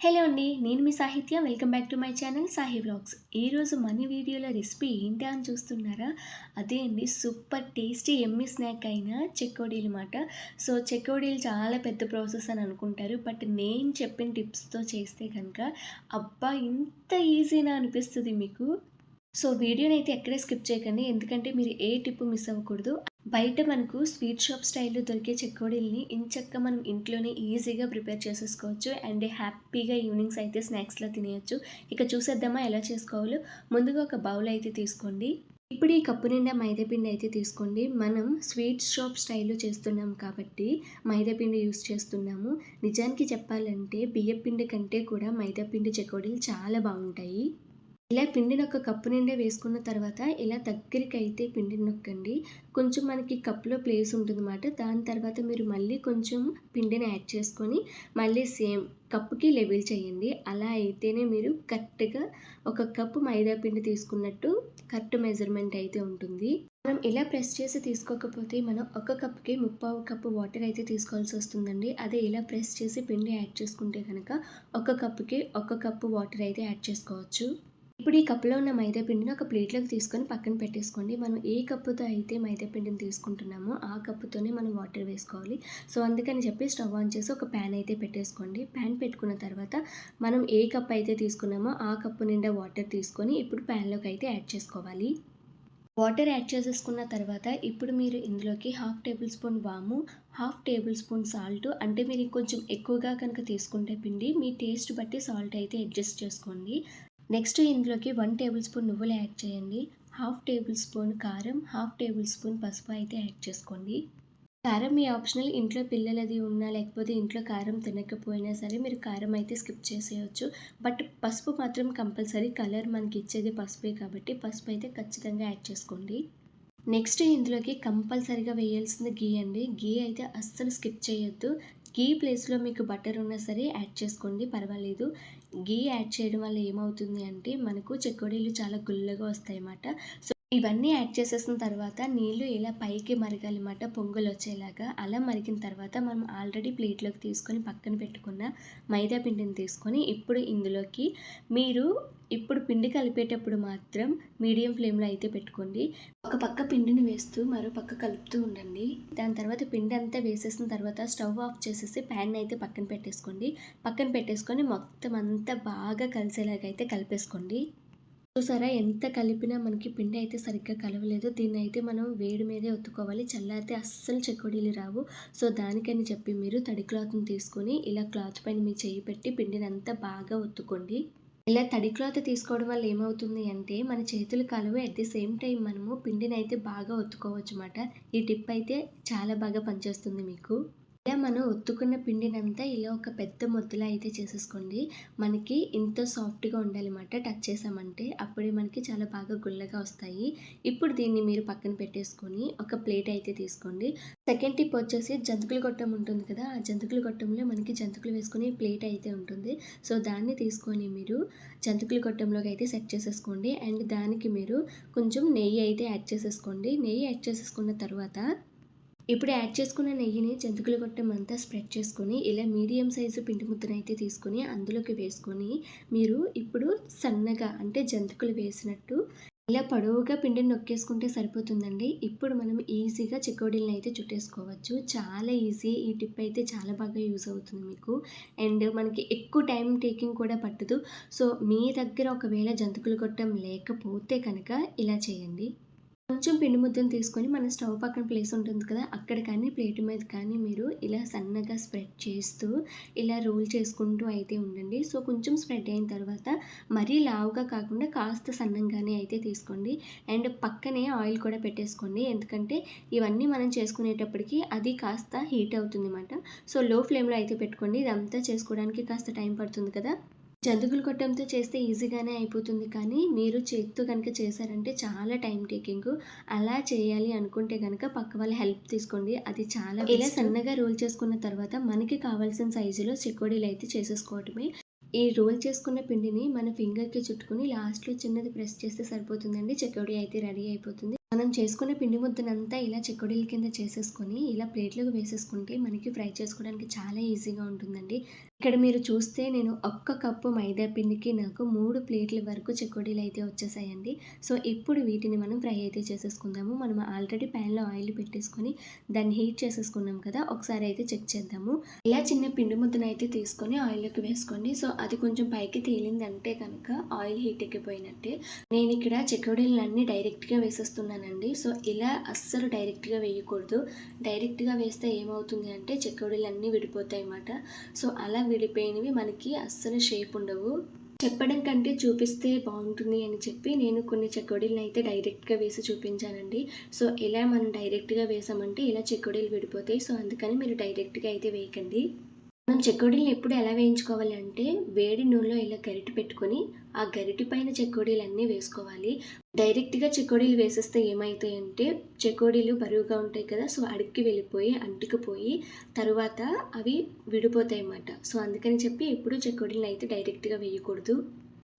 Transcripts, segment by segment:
Hello అండి. నేను మీ Sahithya. Welcome back to my channel Sahi vlogs. ఈరోజు మన వీడియోలో రెసిపీ ఏంటి అని చూస్తున్నారా? అదే అండి, సూపర్ టేస్టీ యమ్మీ స్నాక్ అయిన చెకోడీలు మాట. సో, చెకోడీలు చాలా పెద్ద ప్రాసెస్ అని అనుకుంటారు. బట్ నేను చెప్పిన టిప్స్‌తో చేస్తే కనుక అబ్బా! ఇంత ఈజీనా అనిపిస్తది మీకు. సో, వీడియోనైతే ఎక్కడ స్కిప్ చేయకండి. ఎందుకంటే మీరు ఏ టిప్ మిస్ అవ్వకూడదు. బయట మనకు స్వీట్ షాప్ స్టైల్‌లో దొరికే చెకోడీలని ఎంచక్కా మనం ఇంట్లోనే ఈజీగా ప్రిపేర్ చేసేసుకోవచ్చు. అండ్ హ్యాపీగా ఈవినింగ్స్ అయితే స్నాక్స్‌లా తినేయొచ్చు. ఇక చూసేద్దామా ఎలా చేసుకోవాలో? ముందుగా ఒక బౌల్ అయితే తీసుకోండి. ఇప్పుడు ఈ కప్పు నిండా మైదా పిండి అయితే తీసుకోండి. మనం స్వీట్ షాప్ స్టైల్‌లో చేస్తున్నాం కాబట్టి మైదా పిండి యూజ్ చేస్తున్నాము. నిజానికి చెప్పాలంటే బియ్యపు పిండి కంటే కూడా మైదా పిండి చెకోడీలు చాలా బావుంటాయి. ఇలా పిండిని ఒక కప్పు నిండా వేసుకున్న తర్వాత ఇలా దగ్గరికైతే పిండిని నొక్కండి. కొంచెం మనకి కప్‌లో ప్లేస్ ఉంటుందన్నమాట. దాని తర్వాత మీరు మళ్ళీ కొంచెం పిండిని యాడ్ చేసుకొని మళ్ళీ సేమ్ కప్పుకి లెవెల్ చేయండి. అలా అయితేనే మీరు కరెక్ట్‌గా ఒక కప్పు మైదా పిండి తీసుకున్నట్టు కరెక్ట్ మెజర్‌మెంట్ అయితే ఉంటుంది. మనం ఇలా ప్రెస్ చేసి తీసుకోకపోతే మనం ఒక కప్‌కి ముప్పావు కప్పు వాటర్ అయితే తీసుకోవాల్సొస్తుందండి. అదే ఇలా ప్రెస్ చేసి పిండి యాడ్ చేసుకుంటే గనక ఒక కప్పుకి ఒక కప్పు వాటర్ అయితే యాడ్ చేసుకోవచ్చు. ఇప్పుడు ఈ కప్‌లో ఉన్న మైదా పిండిని ఒక ప్లేట్‌లోకి తీసుకొని పక్కన పెట్టేసుకోండి. మనం ఏ కప్పుతో అయితే మైదా పిండిని తీసుకుంటున్నామో ఆ కప్పుతోనే మనం వాటర్ వేసుకోవాలి. సో, అందుకని చెప్పి స్టవ్ ఆన్ చేసి ఒక ప్యాన్ అయితే పెట్టేసుకోండి. ప్యాన్ పెట్టుకున్న తర్వాత మనం ఏ కప్ అయితే తీసుకున్నామో ఆ కప్పు నిండా వాటర్ తీసుకొని ఇప్పుడు ప్యాన్‌లోకి అయితే యాడ్ చేసుకోవాలి. వాటర్ యాడ్ చేసేసుకున్న తర్వాత ఇప్పుడు మీరు ఇందులోకి హాఫ్ టేబుల్ స్పూన్ వాము, హాఫ్ టేబుల్ స్పూన్ సాల్ట్, అంటే మీరు కొంచెం ఎక్కువగా కనుక తీసుకుంటే పిండి మీ టేస్ట్ బట్టి సాల్ట్ అయితే అడ్జస్ట్ చేసుకోండి. నెక్స్ట్ ఇందులోకి 1 టేబుల్ స్పూన్ నువ్వులు యాడ్ చేయండి. హాఫ్ టేబుల్ స్పూన్ కారం, హాఫ్ టేబుల్ స్పూన్ పసుపు అయితే యాడ్ చేసుకోండి. కారం మీ ఆప్షనల్. ఇంట్లో పిల్లలది ఉన్నా లేకపోతే ఇంట్లో కారం తినకపోయినా సరే మీరు కారం అయితే స్కిప్ చేసేయొచ్చు. బట్ పసుపు మాత్రం కంపల్సరీ. కలర్ మనకి ఇచ్చేది పసుపే కాబట్టి పసుపు అయితే ఖచ్చితంగా యాడ్ చేసుకోండి. నెక్స్ట్ ఇందులోకి కంపల్సరీగా వేయాల్సింది ఘీ అండి. ఘీ అయితే అస్సలు స్కిప్ చేయొద్దు. ఘీ ప్లేస్‌లో మీకు బటర్ ఉన్నా సరే యాడ్ చేసుకోండి, పర్వాలేదు. ఘీ యాడ్ చేయడం వల్ల ఏమవుతుంది అంటే మనకు చెకోడీలు చాలా గుల్లగా వస్తాయన్నమాట. సో, ఇవన్నీ యాడ్ చేసేసిన తర్వాత నీళ్ళు ఇలా పైకి మరగాలన్నమాట, పొంగులొచ్చేలాగా. అలా మరిగిన తర్వాత మనం ఆల్రెడీ ప్లేట్‌లోకి తీసుకొని పక్కన పెట్టుకున్న మైదా పిండిని తీసుకొని ఇప్పుడు ఇందులోకి మీరు ఇప్పుడు పిండి కలిపేటప్పుడు మాత్రం మీడియం ఫ్లేమ్‌లో అయితే పెట్టుకోండి. ఒక పక్క పిండిని వేస్తూ మరో పక్క కలుపుతూ ఉండండి. దాని తర్వాత పిండి అంతా వేసేసిన తర్వాత స్టవ్ ఆఫ్ చేసేసి ప్యాన్ అయితే పక్కన పెట్టేసుకోండి. పక్కన పెట్టేసుకొని మొత్తం అంతా బాగా కలిసేలాగా అయితే కలిపేసుకోండి. చూసారా, ఎంత కలిపినా మనకి పిండి అయితే సరిగ్గా కలవలేదు. దీన్నైతే మనం వేడి మీదే ఒత్తుకోవాలి. చల్లారితే అస్సలు చెకోడీలు రావు. సో, దానికని చెప్పి మీరు తడి క్లాత్‌ని తీసుకొని ఇలా క్లాత్ పైన మీ చెయ్యి పెట్టి పిండినంతా బాగా ఒత్తుకోండి. ఇలా తడి క్లాత్ తీసుకోవడం వల్ల ఏమవుతుంది అంటే మన చేతులు కలవు. అట్ ది సేమ్ టైం మనము పిండినైతే బాగా ఒత్తుకోవచ్చుమాట. ఈ టిప్ అయితే చాలా బాగా పనిచేస్తుంది మీకు. ఇలా మనం ఒత్తుకున్న పిండినంతా ఇలా ఒక పెద్ద ముద్దలా అయితే చేసేసుకోండి. మనకి ఇంత సాఫ్ట్‌గా ఉండాలన్నమాట. టచ్ చేసామంటే అప్పుడే మనకి చాలా బాగా గుల్లగా వస్తాయి. ఇప్పుడు దీన్ని మీరు పక్కన పెట్టేసుకొని ఒక ప్లేట్ అయితే తీసుకోండి. సెకండ్ టిప్ వచ్చేసి జంతికల గొట్టం ఉంటుంది కదా! ఆ జంతికల గొట్టంలో మనకి జంతికలు వేసుకునే ప్లేట్ అయితే ఉంటుంది. సో, దాన్ని తీసుకొని మీరు జంతికల గొట్టంలోకి అయితే సెట్ చేసేసుకోండి. అండ్ దానికి మీరు కొంచెం నెయ్యి అయితే యాడ్ చేసేసుకోండి. నెయ్యి యాడ్ చేసేసుకున్న తర్వాత ఇప్పుడు యాడ్ చేసుకున్న నెయ్యిని జంతికల గొట్టం అంతా స్ప్రెడ్ చేసుకొని ఇలా మీడియం సైజు పిండి ముద్దనైతే తీసుకొని అందులోకి వేసుకొని మీరు ఇప్పుడు సన్నగా అంటే జంతికలు వేసినట్టు ఇలా పొడవుగా పిండిని నొక్కేసుకుంటే సరిపోతుందండి. ఇప్పుడు మనం ఈజీగా చెకోడీలని అయితే చుట్టేసుకోవచ్చు. చాలా ఈజీ. ఈ టిప్ అయితే చాలా బాగా యూజ్ అవుతుంది మీకు. అండ్ మనకి ఎక్కువ టైం టేకింగ్ కూడా పట్టదు. సో, మీ దగ్గర ఒకవేళ జంతికల గొట్టం లేకపోతే కనుక ఇలా చేయండి. కొంచెం పిండి ముద్దను తీసుకొని మన స్టవ్ పక్కన ప్లేస్ ఉంటుంది కదా! అక్కడ కానీ ప్లేట్ మీద కానీ మీరు ఇలా సన్నగా స్ప్రెడ్ చేస్తూ ఇలా రోల్ చేసుకుంటూ అయితే ఉండండి. సో, కొంచెం స్ప్రెడ్ అయిన తర్వాత మరీ లావుగా కాకుండా కాస్త సన్నంగానే అయితే తీసుకోండి. అండ్ పక్కనే ఆయిల్ కూడా పెట్టేసుకోండి. ఎందుకంటే ఇవన్నీ మనం చేసుకునేటప్పటికి అది కాస్త హీట్ అవుతుందన్నమాట. సో, లో ఫ్లేమ్‌లో అయితే పెట్టుకోండి. ఇదంతా చేసుకోవడానికి కాస్త టైం పడుతుంది కదా! జంతికల గొట్టంతో చేస్తే ఈజీగానే అయిపోతుంది. కానీ మీరు చేత్తో గనుక చేశారంటే చాలా టైమ్ టేకింగు. అలా చేయాలి అనుకుంటే గనక పక్క వాళ్ళ హెల్ప్ తీసుకోండి. అది చాలా ఇలా సన్నగా రోల్ చేసుకున్న తర్వాత మనకి కావాల్సిన సైజులో చెకోడీలైతే చేసేసుకోవటమే. ఈ రోల్ చేసుకున్న పిండిని మన ఫింగర్‌కి చుట్టుకొని లాస్ట్‌లో చిన్నది ప్రెస్ చేస్తే సరిపోతుందండి. చెకోడీ అయితే రెడీ అయిపోతుంది. మనం చేసుకునే పిండి ముద్దనంతా ఇలా చెకోడీల కింద చేసేసుకొని, ఇలా ప్లేట్‌లోకి వేసేసుకుంటే మనకి ఫ్రై చేసుకోవడానికి చాలా ఈజీగా ఉంటుందండి. ఇక్కడ మీరు చూస్తే నేను ఒక్క కప్పు మైదా పిండికి నాకు 3 ప్లేట్ల వరకు చెకోడీలయితే వచ్చేసాయండి. సో, ఇప్పుడు వీటిని మనం ఫ్రై అయితే చేసేసుకుందాము. మనం ఆల్రెడీ ప్యాన్‌లో ఆయిల్ పెట్టేసుకొని దాన్ని హీట్ చేసేసుకున్నాం కదా! ఒకసారి అయితే చెక్ చేద్దాము. ఇలా చిన్న పిండి ముద్దనైతే తీసుకొని ఆయిల్‌లోకి వేసుకోండి. సో, అది కొంచెం పైకి తేలిందంటే గనక ఆయిల్ హీట్ ఎక్కిపోయినట్టే. నేనిక్కడ చెకోడీలన్నీ డైరెక్ట్‌గా వేసేస్తున్నానండి. సో, ఇలా అస్సలు డైరెక్ట్‌గా వేయకూడదు. డైరెక్ట్‌గా వేస్తే ఏమవుతుంది అంటే చెకోడీలన్నీ విడిపోతాయన్నమాట. సో, అలా విడిపోయినవి మనకి అస్సలు షేప్ ఉండవు. చెప్పడం కంటే చూపిస్తే బావుంటుంది అని చెప్పి నేను కొన్ని చెకోడీలనైతే డైరెక్ట్‌గా వేసి చూపించానండి. సో, ఇలా మనం డైరెక్ట్‌గా వేసామంటే ఇలా చెకోడీలు విడిపోతాయి. సో, అందుకని మీరు డైరెక్ట్‌గా అయితే వేయకండి. మనం చెకోడీలని ఎప్పుడు ఎలా వేయించుకోవాలి అంటే, వేడి నూనెలో ఇలా గరిటె పెట్టుకొని, ఆ గరిటె పైన చెకోడీలన్నీ వేసుకోవాలి. డైరెక్ట్‌గా చెకోడీలు వేసేస్తే ఏమైతాయంటే, చెకోడీలు బరువుగా ఉంటాయి కదా! సో, అడుక్కి వెళ్ళిపోయి, అంటుకుపోయి, తరువాత అవి విడిపోతాయన్నమాట. సో, అందుకని చెప్పి ఎప్పుడు చెకోడీలనైతే డైరెక్ట్‌గా వేయకూడదు.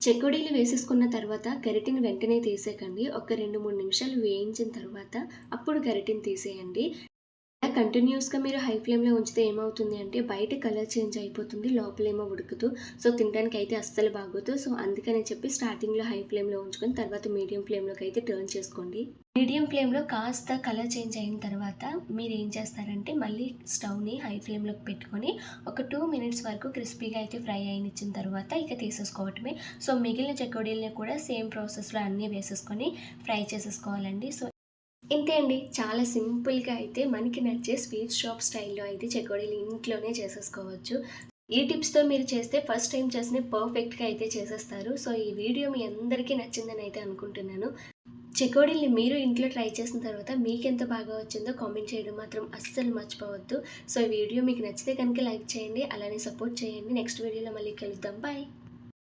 చెకోడీలు వేసేసుకున్న తర్వాత గరిటెని వెంటనే తీసేయకండి. ఒక 2, 3 నిమిషాలు వేయించిన తర్వాత అప్పుడు గరిటెని తీసేయండి. అలా కంటిన్యూయస్‌గా మీరు హై ఫ్లేమ్‌లో ఉంచితే ఏమవుతుంది అంటే బయట కలర్ చేంజ్ అయిపోతుంది. లోపలేమో ఉడకదు. సో, తినడానికైతే అస్సలు బాగోదు. సో, అందుకని చెప్పి స్టార్టింగ్‌లో హై ఫ్లేమ్‌లో ఉంచుకొని తర్వాత మీడియం ఫ్లేమ్‌లోకైతే టర్న్ చేసుకోండి. మీడియం ఫ్లేమ్‌లో కాస్త కలర్ చేంజ్ అయిన తర్వాత మీరేం చేస్తారంటే మళ్ళీ స్టవ్‌ని హై ఫ్లేమ్‌లోకి పెట్టుకొని ఒక 2 మినిట్స్ వరకు క్రిస్పీగా అయితే ఫ్రై అయినిచ్చిన తర్వాత ఇక తీసేసుకోవటమే. సో, మిగిలిన చెకోడీలని కూడా సేమ్ ప్రాసెస్‌లో అన్నీ వేసేసుకొని ఫ్రై చేసేసుకోవాలండి. సో, ఇంతే అండి. చాలా సింపుల్‌గా అయితే మనకి నచ్చే స్వీట్ షాప్ స్టైల్‌లో అయితే చెకోడీలు ఇంట్లోనే చేసేసుకోవచ్చు. ఈ టిప్స్‌తో మీరు చేస్తే ఫస్ట్ టైమ్ చేసినవి పర్ఫెక్ట్‌గా అయితే చేసేస్తారు. సో, ఈ వీడియో మీ అందరికీ నచ్చిందని అయితే అనుకుంటున్నాను. చెకోడీల్ని మీరు ఇంట్లో ట్రై చేసిన తర్వాత మీకెంత బాగా వచ్చిందో కామెంట్ చేయడం మాత్రం అస్సలు మర్చిపోవద్దు. సో, ఈ వీడియో మీకు నచ్చితే కనుక లైక్ చేయండి. అలానే సపోర్ట్ చేయండి. నెక్స్ట్ వీడియోలో మళ్ళీ కలుద్దాం. బాయ్.